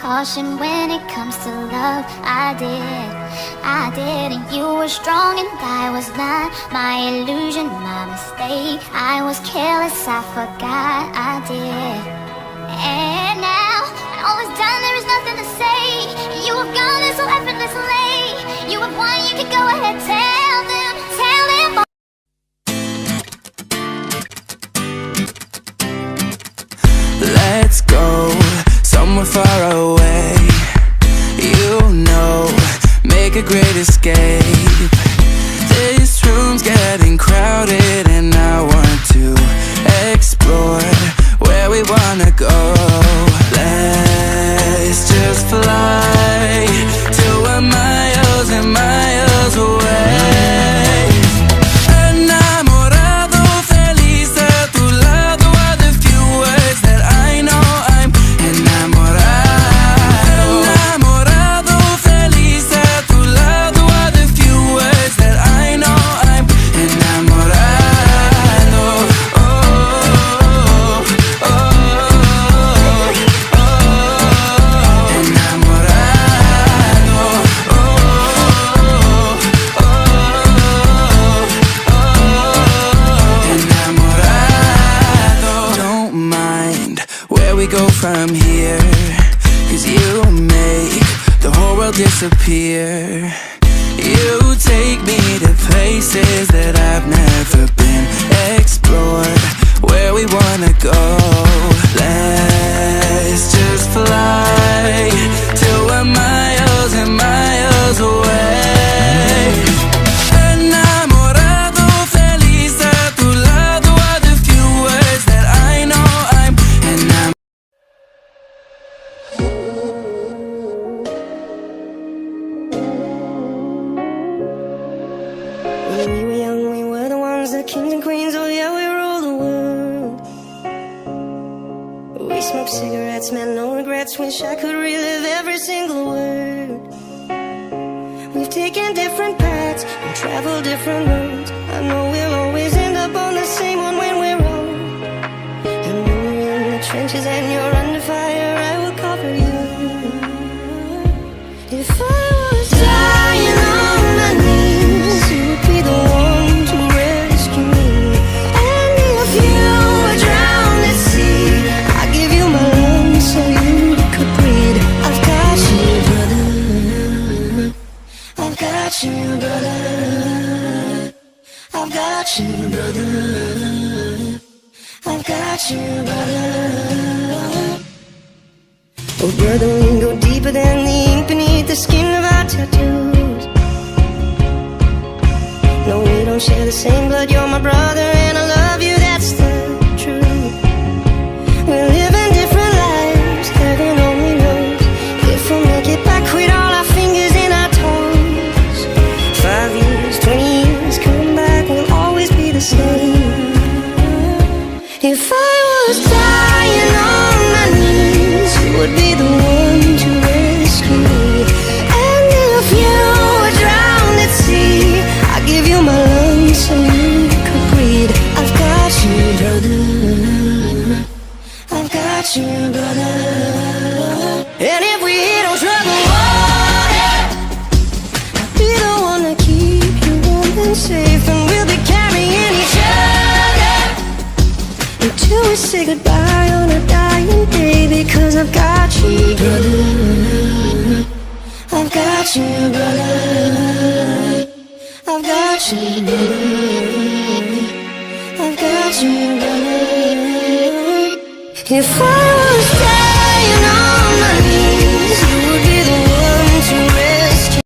caution when it comes to love. I did, and you were strong and I was not. My illusion, my mistake. I was careless, I forgot. I did. And now, when all is done, there is nothing to say. You have gone so effortlessly. You have won, you can go ahead, tell them, tell them. Let's go somewhere far away. You know, make a great escape. This room's getting crowded and I want to explore where we wanna go. Let's just fly till we're miles and miles away. From here, 'cause you make the whole world disappear. You take me to places that I've never been. Explore where we wanna go. Let's just fly till we're miles and miles away. When we were young, we were the ones, the kings and queens, oh yeah, we ruled the world. We smoked cigarettes, man, no regrets, wish I could relive every single word. We've taken different paths and traveled different roads. I know we'll always end up on the same one when we're old. And when we're in the trenches and you're under fire, I will cover you. If I was dying on my knees, you would be the one to rescue me. And if you were drowned at sea, I'd give you my lungs so you could breathe. I've got you, brother. I've got you, brother. I've got you, brother. I've got you, brother. Oh, brother, we can go deeper than the ink beneath the skin of our tattoos. No, we don't share the same blood, you're my brother and I love you, that's the truth. We're living different lives, heaven only knows. If we make it back with all our fingers in our toes. 5 years, 20 years, come back, we'll always be the same. If I was dying on my knees, you would be the one to rescue me. And if you were drowned at sea, I'd give you my lungs so you could breathe. I've got you, brother. I've got you, brother. And if we hit on troubled water, I'll be the one to keep you warm and safe. And we'll be carrying each other until we say goodbye on a dying day. Because I've got you, brother. I've got you, brother. I've got you, brother. I've got you, brother. If I was dead